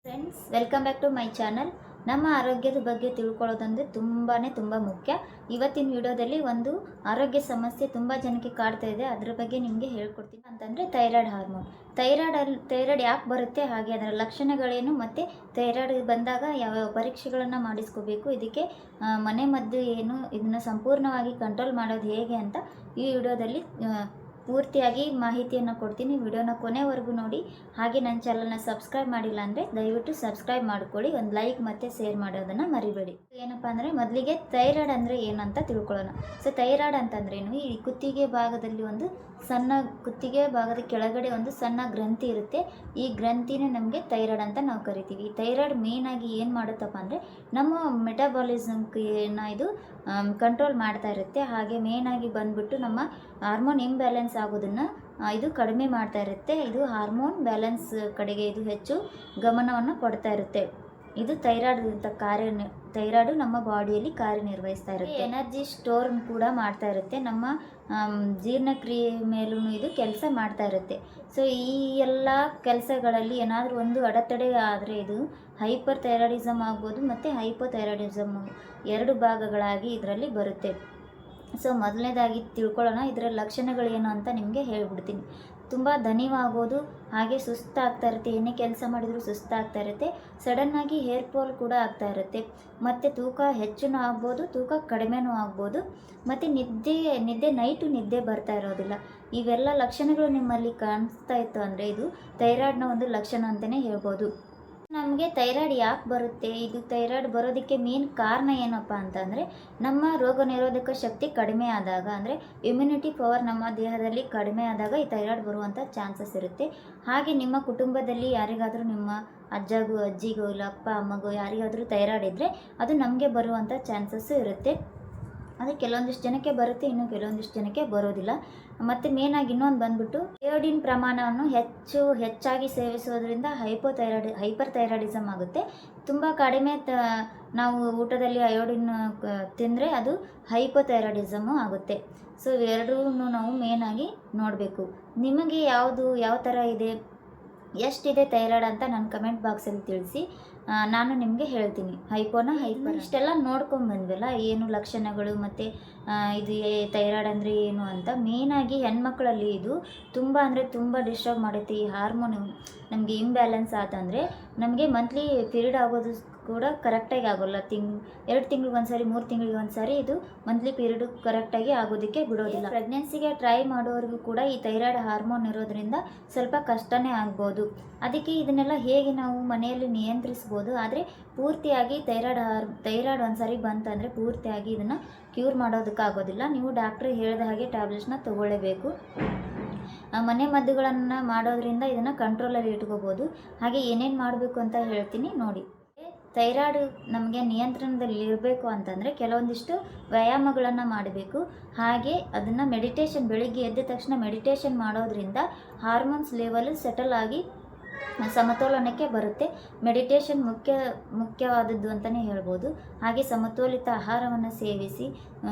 Friends, welcome back to my channel. ನಮ್ಮ ಆರೋಗ್ಯದ ಬಗ್ಗೆ ತಿಳ್ಕೊಳ್ಳೋದಂದರೆ ತುಂಬ ಮುಖ್ಯ. ಇವತ್ತಿನ ವಿಡಿಯೋದಲ್ಲಿ ಒಂದು ಆರೋಗ್ಯ ಸಮಸ್ಯೆ ತುಂಬ ಜನಕ್ಕೆ ಕಾಡ್ತಾ ಇದೆ, ಅದರ ಬಗ್ಗೆ ನಿಮಗೆ ಹೇಳ್ಕೊಡ್ತೀನಿ. ಅಂತಂದರೆ ಥೈರಾಯ್ಡ್ ಹಾರ್ಮೋನ್. ಥೈರಾಯ್ಡ್ ಯಾಕೆ ಬರುತ್ತೆ, ಹಾಗೆ ಅದರ ಲಕ್ಷಣಗಳೇನು, ಮತ್ತು ಥೈರಾಯ್ಡ್ ಬಂದಾಗ ಯಾವ್ಯಾವ ಪರೀಕ್ಷೆಗಳನ್ನು ಮಾಡಿಸ್ಕೋಬೇಕು, ಇದಕ್ಕೆ ಮನೆ ಮದ್ದು ಏನು, ಇದನ್ನು ಸಂಪೂರ್ಣವಾಗಿ ಕಂಟ್ರೋಲ್ ಮಾಡೋದು ಹೇಗೆ ಅಂತ ಈ ವಿಡಿಯೋದಲ್ಲಿ ಪೂರ್ತಿಯಾಗಿ ಮಾಹಿತಿಯನ್ನು ಕೊಡ್ತೀನಿ. ವಿಡಿಯೋನ ಕೊನೆವರೆಗೂ ನೋಡಿ. ಹಾಗೆ ನನ್ನ ಚಾನಲ್ನ ಸಬ್ಸ್ಕ್ರೈಬ್ ಮಾಡಿಲ್ಲ ಅಂದರೆ ದಯವಿಟ್ಟು ಸಬ್ಸ್ಕ್ರೈಬ್ ಮಾಡ್ಕೊಳ್ಳಿ. ಒಂದು ಲೈಕ್ ಮತ್ತು ಶೇರ್ ಮಾಡೋದನ್ನು ಮರಿಬೇಡಿ. ಏನಪ್ಪ ಅಂದರೆ ಮೊದಲಿಗೆ ಥೈರಾಯ್ಡ್ ಅಂದರೆ ಏನಂತ ತಿಳ್ಕೊಳ್ಳೋಣ. ಸೊ ಥೈರಾಯ್ಡ್ ಅಂತಂದ್ರೇನು, ಈ ಕುತ್ತಿಗೆ ಭಾಗದಲ್ಲಿ ಒಂದು ಸಣ್ಣ, ಕುತ್ತಿಗೆ ಭಾಗದ ಕೆಳಗಡೆ ಒಂದು ಸಣ್ಣ ಗ್ರಂಥಿ ಇರುತ್ತೆ. ಈ ಗ್ರಂಥಿನೇ ನಮಗೆ ಥೈರಾಯ್ಡ್ ಅಂತ ನಾವು ಕರಿತೀವಿ. ಈ ಥೈರಾಯ್ಡ್ ಮೇಯ್ನಾಗಿ ಏನು ಮಾಡುತ್ತಪ್ಪ ಅಂದರೆ ನಮ್ಮ ಮೆಟಾಬಾಲಿಸಮ್ನ ಇದು ಕಂಟ್ರೋಲ್ ಮಾಡ್ತಾ ಇರುತ್ತೆ. ಹಾಗೆ ಮೇಯ್ನಾಗಿ ಬಂದ್ಬಿಟ್ಟು ನಮ್ಮ ಹಾರ್ಮೋನ್ ಇಂಬ್ಯಾಲೆನ್ಸ್ ಆಗೋದನ್ನು ಇದು ಕಡಿಮೆ ಮಾಡ್ತಾ ಇರುತ್ತೆ. ಇದು ಹಾರ್ಮೋನ್ ಬ್ಯಾಲೆನ್ಸ್ ಕಡೆಗೆ ಇದು ಹೆಚ್ಚು ಗಮನವನ್ನು ಕೊಡ್ತಾ ಇರುತ್ತೆ. ಇದು ಥೈರಾಯ್ಡು ನಮ್ಮ ಬಾಡಿಯಲ್ಲಿ ಕಾರ್ಯನಿರ್ವಹಿಸ್ತಾ ಇರುತ್ತೆ. ಎನರ್ಜಿ ಸ್ಟೋರ್ ಕೂಡ ಮಾಡ್ತಾ ಇರುತ್ತೆ. ನಮ್ಮ ಜೀರ್ಣಕ್ರಿಯೆ ಮೇಲೂ ಇದು ಕೆಲಸ ಮಾಡ್ತಾ ಇರುತ್ತೆ. ಸೊ ಈ ಎಲ್ಲ ಕೆಲಸಗಳಲ್ಲಿ ಏನಾದರೂ ಒಂದು ಅಡೆತಡೆ ಆದರೆ ಇದು ಹೈಪರ್ ಥೈರಾಯ್ಡಿಸಮ್ ಆಗ್ಬೋದು ಮತ್ತು ಹೈಪೋಥೈರಾಯ್ಡಿಸಮ್ ಎರಡು ಭಾಗಗಳಾಗಿ ಇದರಲ್ಲಿ ಬರುತ್ತೆ. ಸೊ ಮೊದಲನೇದಾಗಿ ತಿಳ್ಕೊಳ್ಳೋಣ, ಇದರ ಲಕ್ಷಣಗಳೇನು ಅಂತ ನಿಮಗೆ ಹೇಳ್ಬಿಡ್ತೀನಿ. ತುಂಬ ದಣಿವಾಗೋದು, ಹಾಗೆ ಸುಸ್ತಾಗ್ತಾ ಇರುತ್ತೆ. ಏನೇ ಕೆಲಸ ಮಾಡಿದರೂ ಸುಸ್ತಾಗ್ತಾ ಇರುತ್ತೆ. ಸಡನ್ನಾಗಿ ಹೇರ್ ಫಾಲ್ ಕೂಡ ಆಗ್ತಾ ಇರುತ್ತೆ. ಮತ್ತು ತೂಕ ಹೆಚ್ಚೂ ಆಗ್ಬೋದು, ತೂಕ ಕಡಿಮೆನೂ ಆಗ್ಬೋದು. ಮತ್ತು ನೈಟು ನಿದ್ದೆ ಬರ್ತಾ ಇರೋದಿಲ್ಲ. ಇವೆಲ್ಲ ಲಕ್ಷಣಗಳು ನಿಮ್ಮಲ್ಲಿ ಕಾಣಿಸ್ತಾ ಇತ್ತು ಅಂದರೆ ಇದು ಥೈರಾಯ್ಡ್ನ ಒಂದು ಲಕ್ಷಣ ಅಂತಲೇ ಹೇಳ್ಬೋದು. ನಮಗೆ ಥೈರಾಯ್ಡ್ ಯಾಕೆ ಬರುತ್ತೆ, ಇದು ಥೈರಾಯ್ಡ್ ಬರೋದಕ್ಕೆ ಮೇನ್ ಕಾರಣ ಏನಪ್ಪ ಅಂತಂದರೆ ನಮ್ಮ ರೋಗ ನಿರೋಧಕ ಶಕ್ತಿ ಕಡಿಮೆ ಆದಾಗ, ಅಂದರೆ ಇಮ್ಯುನಿಟಿ ಪವರ್ ನಮ್ಮ ದೇಹದಲ್ಲಿ ಕಡಿಮೆ ಆದಾಗ ಈ ಥೈರಾಯ್ಡ್ ಬರುವಂಥ ಚಾನ್ಸಸ್ ಇರುತ್ತೆ. ಹಾಗೆ ನಿಮ್ಮ ಕುಟುಂಬದಲ್ಲಿ ಯಾರಿಗಾದರೂ, ನಿಮ್ಮ ಅಜ್ಜಿಗೂ ಇಲ್ಲ ಅಪ್ಪ ಅಮ್ಮಗೂ ಯಾರಿಗಾದರೂ ಥೈರಾಯ್ಡ್ ಇದ್ದರೆ ಅದು ನಮಗೆ ಬರುವಂಥ ಚಾನ್ಸಸ್ಸು ಇರುತ್ತೆ. ಅದು ಕೆಲವೊಂದಿಷ್ಟು ಜನಕ್ಕೆ ಬರುತ್ತೆ, ಇನ್ನು ಕೆಲವೊಂದಿಷ್ಟು ಜನಕ್ಕೆ ಬರೋದಿಲ್ಲ. ಮತ್ತು ಮೇನಾಗಿ ಇನ್ನೊಂದು ಬಂದ್ಬಿಟ್ಟು ಅಯೋಡಿನ್ ಪ್ರಮಾಣವನ್ನು ಹೆಚ್ಚಾಗಿ ಸೇವಿಸೋದ್ರಿಂದ ಹೈಪರ್ ಥೈರಾಯ್ಡಿಸಮ್ ಆಗುತ್ತೆ. ತುಂಬ ಕಡಿಮೆ ನಾವು ಊಟದಲ್ಲಿ ಅಯೋಡಿನ್ ತಿಂದರೆ ಅದು ಹೈಪೋಥೈರಾಯ್ಡಿಸಮ್ಮು ಆಗುತ್ತೆ. ಸೊ ಇವೆರಡೂ ನಾವು ಮೇನಾಗಿ ನೋಡಬೇಕು. ನಿಮಗೆ ಯಾವ ಥರ ಇದೆ, ಎಷ್ಟಿದೆ ಥೈರಾಯ್ಡ್ ಅಂತ ನನ್ನ ಕಮೆಂಟ್ ಬಾಕ್ಸಲ್ಲಿ ತಿಳಿಸಿ, ನಾನು ನಿಮಗೆ ಹೇಳ್ತೀನಿ. ಹೈಪರ್ ಇಷ್ಟೆಲ್ಲ ನೋಡ್ಕೊಂಡು ಬಂದ್ವಲ್ಲ, ಏನು ಲಕ್ಷಣಗಳು ಮತ್ತು ಇದು ಥೈರಾಯ್ಡ್ ಅಂದರೆ ಏನು ಅಂತ. ಮೇಯ್ನಾಗಿ ಹೆಣ್ಮಕ್ಳಲ್ಲಿ ಇದು ತುಂಬ ಡಿಸ್ಟರ್ಬ್ ಮಾಡುತ್ತೆ. ಈ ಹಾರ್ಮೋನು ನಮಗೆ ಇಂಬ್ಯಾಲೆನ್ಸ್ ಆತಂದರೆ ನಮಗೆ ಮಂತ್ಲಿ ಪೀರಿಯಡ್ ಆಗೋದು ಕೂಡ ಕರೆಕ್ಟಾಗಿ ಆಗೋಲ್ಲ. 2 ತಿಂಗ್ಳಿಗೆ ಒಂದ್ಸರಿ, 3 ತಿಂಗಳಿಗೆ ಒಂದ್ಸರಿ ಇದು ಮಂತ್ಲಿ ಪೀರಿಯಡು ಕರೆಕ್ಟಾಗಿ ಆಗೋದಕ್ಕೆ ಬಿಡೋದಿಲ್ಲ. ಪ್ರೆಗ್ನೆನ್ಸಿಗೆ ಟ್ರೈ ಮಾಡೋರಿಗೂ ಕೂಡ ಈ ಥೈರಾಯ್ಡ್ ಹಾರ್ಮೋನ್ ಇರೋದ್ರಿಂದ ಸ್ವಲ್ಪ ಕಷ್ಟನೇ ಆಗ್ಬೋದು. ಅದಕ್ಕೆ ಇದನ್ನೆಲ್ಲ ಹೇಗೆ ನಾವು ಮನೆಯಲ್ಲಿ ನಿಯಂತ್ರಿಸ್ಬೋದು. ಆದರೆ ಪೂರ್ತಿಯಾಗಿ ಥೈರಾಯ್ಡ್ ಒಂದ್ಸರಿ ಬಂತಂದರೆ ಪೂರ್ತಿಯಾಗಿ ಇದನ್ನು ಕ್ಯೂರ್ ಮಾಡೋದಕ್ಕಾಗೋದಿಲ್ಲ. ನೀವು ಡಾಕ್ಟ್ರ್ ಹೇಳಿದ ಹಾಗೆ ಟ್ಯಾಬ್ಲೆಟ್ಸ್ನ ತೊಗೊಳ್ಳೇಬೇಕು. ಮನೆ ಮದ್ದುಗಳನ್ನು ಮಾಡೋದ್ರಿಂದ ಇದನ್ನು ಕಂಟ್ರೋಲಲ್ಲಿ ಇಟ್ಕೋಬೋದು. ಹಾಗೆ ಏನೇನು ಮಾಡಬೇಕು ಅಂತ ಹೇಳ್ತೀನಿ ನೋಡಿ. ಥೈರಾಯ್ಡ್ ನಮಗೆ ನಿಯಂತ್ರಣದಲ್ಲಿ ಇರಬೇಕು ಅಂತಂದರೆ ಕೆಲವೊಂದಿಷ್ಟು ವ್ಯಾಯಾಮಗಳನ್ನು ಮಾಡಬೇಕು. ಹಾಗೆ ಅದನ್ನು ಬೆಳಿಗ್ಗೆ ಎದ್ದ ತಕ್ಷಣ ಮೆಡಿಟೇಷನ್ ಮಾಡೋದ್ರಿಂದ ಹಾರ್ಮೋನ್ಸ್ ಲೆವೆಲ್ ಸೆಟಲ್ ಆಗಿ ಸಮತೋಲನಕ್ಕೆ ಬರುತ್ತೆ. ಮೆಡಿಟೇಷನ್ ಮುಖ್ಯವಾದದ್ದು ಅಂತಲೇ ಹೇಳ್ಬೋದು. ಹಾಗೆ ಸಮತೋಲಿತ ಆಹಾರವನ್ನು ಸೇವಿಸಿ,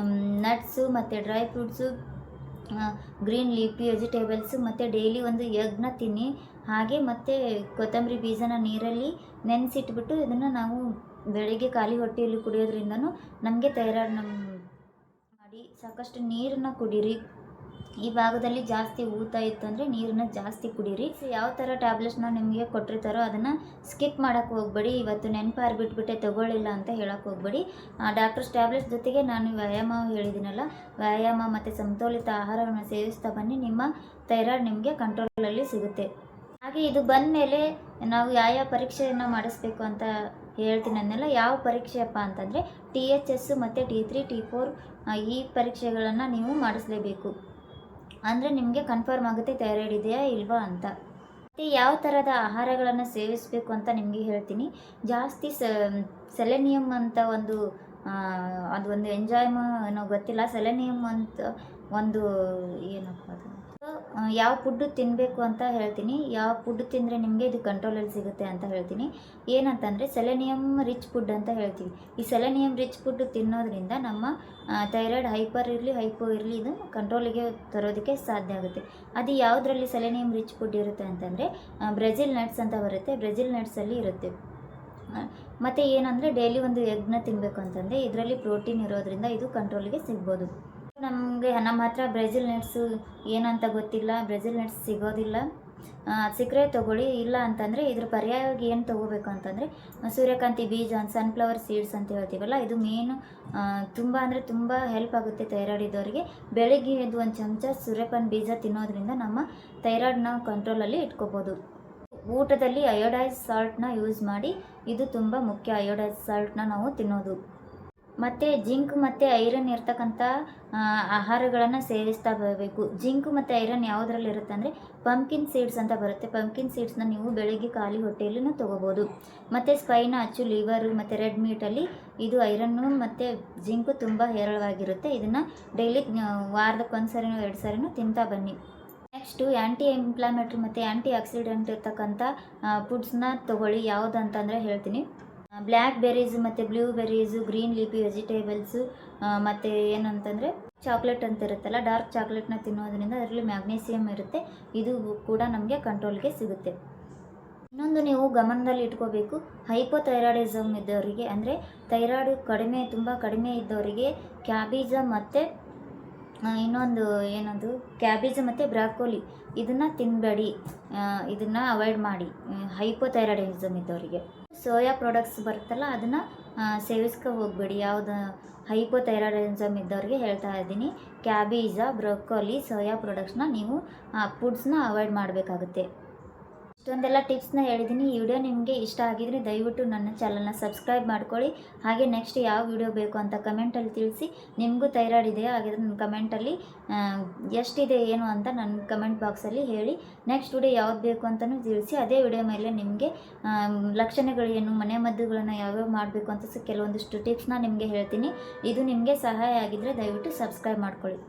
ನಟ್ಸು ಮತ್ತು dry fruits, green leafy vegetables ಮತ್ತು ಡೈಲಿ ಒಂದು ಎಗ್ನ ತಿನ್ನಿ. ಹಾಗೆ ಮತ್ತು ಕೊತ್ತಂಬರಿ ಬೀಜನ ನೀರಲ್ಲಿ ನೆನೆಸಿಟ್ಬಿಟ್ಟು ಇದನ್ನು ನಾವು ಬೆಳಿಗ್ಗೆ ಖಾಲಿ ಹೊಟ್ಟೆಯಲ್ಲಿ ಕುಡಿಯೋದ್ರಿಂದನೂ ನಮಗೆ ಥೈರಾಯ್ಡ್ ಮಾಡಿ. ಸಾಕಷ್ಟು ನೀರನ್ನು ಕುಡೀರಿ. ಈ ಭಾಗದಲ್ಲಿ ಜಾಸ್ತಿ ಊತ ಇತ್ತು ಅಂದರೆ ನೀರನ್ನ ಜಾಸ್ತಿ ಕುಡೀರಿ. ಸೊ ಯಾವ ಥರ ಟ್ಯಾಬ್ಲೆಟ್ಸ್ನ ನಿಮಗೆ ಕೊಟ್ಟಿರ್ತಾರೋ ಅದನ್ನು ಸ್ಕಿಪ್ ಮಾಡೋಕ್ಕೆ ಹೋಗಬೇಡಿ. ಇವತ್ತು ನೆನಪಾರು ಬಿಟ್ಬಿಟ್ಟೆ ತೊಗೊಳ್ಳಿಲ್ಲ ಅಂತ ಹೇಳೋಕ್ಕೆ ಹೋಗಬೇಡಿ. ಡಾಕ್ಟರ್ಸ್ ಟ್ಯಾಬ್ಲೆಟ್ಸ್ ಜೊತೆಗೆ ನಾನು ವ್ಯಾಯಾಮ ಹೇಳಿದ್ದೀನಲ್ಲ, ವ್ಯಾಯಾಮ ಮತ್ತು ಸಮತೋಲಿತ ಆಹಾರವನ್ನು ಸೇವಿಸ್ತಾ ಬನ್ನಿ. ನಿಮ್ಮ ಥೈರಾಯ್ಡ್ ನಿಮಗೆ ಕಂಟ್ರೋಲಲ್ಲಿ ಸಿಗುತ್ತೆ. ಹಾಗೆ ಇದು ಬಂದ ಮೇಲೆ ನಾವು ಯಾವ ಪರೀಕ್ಷೆಯನ್ನು ಮಾಡಿಸ್ಬೇಕು ಅಂತ ಹೇಳ್ತೀನಿ. ಅನ್ನೆಲ್ಲ ಯಾವ ಪರೀಕ್ಷೆಯಪ್ಪ ಅಂತಂದರೆ THS ಮತ್ತು T3 T4 ಈ ಪರೀಕ್ಷೆಗಳನ್ನು ನೀವು ಮಾಡಿಸ್ಲೇಬೇಕು. ಅಂದರೆ ನಿಮಗೆ ಕನ್ಫರ್ಮ್ ಆಗುತ್ತೆ ಥೈರಾಯ್ಡ್ ಇದೆಯಾ ಇಲ್ವಾ ಅಂತ. ಮತ್ತು ಯಾವ ಥರದ ಆಹಾರಗಳನ್ನು ಸೇವಿಸಬೇಕು ಅಂತ ನಿಮಗೆ ಹೇಳ್ತೀನಿ. ಜಾಸ್ತಿ ಸೆಲೆನಿಯಮ್ ಅಂತ ಅದು ಒಂದು ಎಂಜಾಯ್ಮ ಏನೋ ಗೊತ್ತಿಲ್ಲ. ಸೆಲೆನಿಯಮ್ ಅಂತ ಒಂದು ಏನಪ್ಪ ಅದು ಯಾವ ಫುಡ್ಡು ತಿನ್ನಬೇಕು ಅಂತ ಹೇಳ್ತೀನಿ, ಯಾವ ಫುಡ್ ತಿಂದರೆ ನಿಮಗೆ ಇದು ಕಂಟ್ರೋಲಲ್ಲಿ ಸಿಗುತ್ತೆ ಅಂತ ಹೇಳ್ತೀನಿ. ಏನಂತಂದರೆ ಸೆಲೆನಿಯಮ್ ರಿಚ್ ಫುಡ್ ಅಂತ ಹೇಳ್ತೀವಿ. ಈ ಸೆಲೆನಿಯಮ್ ರಿಚ್ ಫುಡ್ ತಿನ್ನೋದ್ರಿಂದ ನಮ್ಮ ಥೈರಾಯ್ಡ್ ಹೈಪರ್ ಇರಲಿ ಹೈಪೋ ಇರಲಿ ಇದು ಕಂಟ್ರೋಲಿಗೆ ತರೋದಕ್ಕೆ ಸಾಧ್ಯ ಆಗುತ್ತೆ. ಅದು ಯಾವುದರಲ್ಲಿ ಸೆಲೆನಿಯಮ್ ರಿಚ್ ಫುಡ್ ಇರುತ್ತೆ ಅಂತಂದರೆ ಬ್ರೆಜಿಲ್ ನಟ್ಸ್ ಅಂತ ಬರುತ್ತೆ, ಬ್ರೆಜಿಲ್ ನಟ್ಸಲ್ಲಿ ಇರುತ್ತೆ. ಮತ್ತು ಏನಂದರೆ ಡೈಲಿ ಒಂದು ಎಗ್ನ ತಿನ್ನಬೇಕು ಅಂತಂದರೆ ಇದರಲ್ಲಿ ಪ್ರೋಟೀನ್ ಇರೋದ್ರಿಂದ ಇದು ಕಂಟ್ರೋಲಿಗೆ ಸಿಗ್ಬೋದು. ನಮ್ಮ ಹತ್ರ ಬ್ರೆಜಿಲ್ ನಟ್ಸು ಏನಂತ ಗೊತ್ತಿಲ್ಲ, ಬ್ರೆಜಿಲ್ ನಟ್ಸ್ ಸಿಗೋದಿಲ್ಲ, ಸಿಕ್ಕರೆ ತೊಗೊಳ್ಳಿ. ಇಲ್ಲ ಅಂತಂದರೆ ಇದ್ರ ಪರ್ಯಾಯವಾಗಿ ಏನು ತೊಗೋಬೇಕು ಅಂತಂದರೆ ಸೂರ್ಯಕಾಂತಿ ಬೀಜ, ಸನ್ಫ್ಲವರ್ ಸೀಡ್ಸ್ ಅಂತ ಹೇಳ್ತೀವಲ್ಲ, ಇದು ಮೇನು ತುಂಬ ಅಂದರೆ ತುಂಬ ಹೆಲ್ಪ್ ಆಗುತ್ತೆ ಥೈರಾಯ್ಡ್ ಇದ್ದವರಿಗೆ. ಬೆಳಗ್ಗೆ ಎದ್ದು ಒಂದು ಚಮಚ ಸೂರ್ಯಕಾಂತಿ ಬೀಜ ತಿನ್ನೋದ್ರಿಂದ ನಮ್ಮ ಥೈರಾಯ್ಡ್ನ ಕಂಟ್ರೋಲಲ್ಲಿ ಇಟ್ಕೋಬೋದು. ಊಟದಲ್ಲಿ ಅಯೋಡೈಸ್ ಸಾಲ್ಟ್ನ ಯೂಸ್ ಮಾಡಿ, ಇದು ತುಂಬ ಮುಖ್ಯ. ಅಯೋಡೈಸ್ ಸಾಲ್ಟ್ನ ನಾವು ತಿನ್ನೋದು. ಮತ್ತು ಜಿಂಕ್ ಮತ್ತು ಐರನ್ ಇರ್ತಕ್ಕಂಥ ಆಹಾರಗಳನ್ನು ಸೇವಿಸ್ತಾ ಬರಬೇಕು. ಜಿಂಕ್ ಮತ್ತು ಐರನ್ ಯಾವುದರಲ್ಲಿ ಇರುತ್ತೆ ಅಂದರೆ ಪಂಪ್ಕಿನ್ ಸೀಡ್ಸ್ ಅಂತ ಬರುತ್ತೆ. ಪಂಪ್ಕಿನ್ ಸೀಡ್ಸ್ನ ನೀವು ಬೆಳಗ್ಗೆ ಖಾಲಿ ಹೊಟ್ಟೆಯಲ್ಲೂ ತೊಗೋಬೋದು. ಮತ್ತು ಸ್ಪೈನಾಚು, ಲಿವರು ಮತ್ತು ರೆಡ್ ಮೀಟಲ್ಲಿ ಇದು ಐರನ್ನು ಮತ್ತು ಜಿಂಕು ತುಂಬ ಹೇರಳವಾಗಿರುತ್ತೆ. ಇದನ್ನು ಡೈಲಿ ವಾರದಕ್ಕೊಂದು ಸರಿನೋ 2 ಸರಿನೂ ತಿಂತಾ ಬನ್ನಿ. ನೆಕ್ಸ್ಟು ಆ್ಯಂಟಿ ಇನ್ಫ್ಲಾಮೇಟ್ರಿ ಮತ್ತು ಆ್ಯಂಟಿ ಆಕ್ಸಿಡೆಂಟ್ ಇರ್ತಕ್ಕಂಥ ಫುಡ್ಸ್ನ ತೊಗೊಳ್ಳಿ. ಯಾವುದು ಅಂತಂದರೆ ಹೇಳ್ತೀನಿ. ಬ್ಲ್ಯಾಕ್ ಬೆರೀಸು ಮತ್ತು ಬ್ಲೂಬೆರೀಸು, ಗ್ರೀನ್ ಲೀಫಿ ವೆಜಿಟೇಬಲ್ಸು, ಮತ್ತು ಏನಂತಂದರೆ ಚಾಕ್ಲೇಟ್ ಅಂತ ಇರುತ್ತಲ್ಲ, ಡಾರ್ಕ್ ಚಾಕ್ಲೇಟ್ನ ತಿನ್ನೋದ್ರಿಂದ ಅದರಲ್ಲಿ ಮ್ಯಾಗ್ನೀಸಿಯಮ್ ಇರುತ್ತೆ. ಇದು ಕೂಡ ನಮಗೆ ಕಂಟ್ರೋಲ್ಗೆ ಸಿಗುತ್ತೆ. ಇನ್ನೊಂದು ನೀವು ಗಮನದಲ್ಲಿ ಇಟ್ಕೋಬೇಕು, ಹೈಪೋಥೈರಾಯ್ಡಿಸಮ್ ಇದ್ದವರಿಗೆ ಅಂದರೆ ಥೈರಾಯ್ಡ್ ತುಂಬ ಕಡಿಮೆ ಇದ್ದವರಿಗೆ ಕ್ಯಾಬೇಜ ಮತ್ತು ಇನ್ನೊಂದು ಏನದು ಕ್ಯಾಬೇಜ್ ಮತ್ತು ಬ್ರಾಕೋಲಿ ಇದನ್ನು ತಿನ್ನಬೇಡಿ, ಇದನ್ನು ಅವಾಯ್ಡ್ ಮಾಡಿ ಹೈಪೋಥೈರಾಯ್ಡಿಸಮ್ ಇದ್ದವರಿಗೆ. ಸೋಯಾ ಪ್ರಾಡಕ್ಟ್ಸ್ ಬರುತ್ತಲ್ಲ ಅದನ್ನು ಸೇವಿಸ್ಕೊ ಹೋಗಬೇಡಿ. ಯಾವುದು ಹೈಪೋಥೈರಾಯ್ಡಿಸಮ್ ಇದ್ದವ್ರಿಗೆ ಹೇಳ್ತಾ ಇದ್ದೀನಿ. ಕ್ಯಾಬೇಜ, ಬ್ರೊಕೊಲಿ, ಸೋಯಾ ಪ್ರಾಡಕ್ಟ್ಸ್ನ ನೀವು ಫುಡ್ಸ್ನ ಅವಾಯ್ಡ್ ಮಾಡಬೇಕಾಗುತ್ತೆ. ಇಷ್ಟೊಂದೆಲ್ಲ ಟಿಪ್ಸ್ನ ಹೇಳಿದ್ದೀನಿ. ಈ ವಿಡಿಯೋ ನಿಮಗೆ ಇಷ್ಟ ಆಗಿದ್ರೆ ದಯವಿಟ್ಟು ನನ್ನ ಚಾನಲ್ನ ಸಬ್ಸ್ಕ್ರೈಬ್ ಮಾಡ್ಕೊಳ್ಳಿ. ಹಾಗೆ ನೆಕ್ಸ್ಟ್ ಯಾವ ವಿಡಿಯೋ ಬೇಕು ಅಂತ ಕಮೆಂಟಲ್ಲಿ ತಿಳಿಸಿ. ನಿಮಗೂ ಥೈರಾಯ್ಡ್ ಇದೆಯಾ ಹಾಗಿದ್ರೆ ನನ್ನ ಕಮೆಂಟಲ್ಲಿ ಎಷ್ಟಿದೆ ಏನು ಅಂತ ನನ್ನ ಕಮೆಂಟ್ ಬಾಕ್ಸಲ್ಲಿ ಹೇಳಿ. ನೆಕ್ಸ್ಟ್ ವಿಡಿಯೋ ಯಾವ್ದು ಬೇಕು ಅಂತಲೂ ತಿಳಿಸಿ. ಅದೇ ವಿಡಿಯೋ ಮೇಲೆ ನಿಮಗೆ ಲಕ್ಷಣಗಳೇನು, ಮನೆ ಮದ್ದುಗಳನ್ನು ಯಾವ್ಯಾವ ಮಾಡಬೇಕು ಅಂತ ಕೆಲವೊಂದಿಷ್ಟು ಟಿಪ್ಸ್ನ ನಿಮಗೆ ಹೇಳ್ತೀನಿ. ಇದು ನಿಮಗೆ ಸಹಾಯ ಆಗಿದ್ದರೆ ದಯವಿಟ್ಟು ಸಬ್ಸ್ಕ್ರೈಬ್ ಮಾಡ್ಕೊಳ್ಳಿ.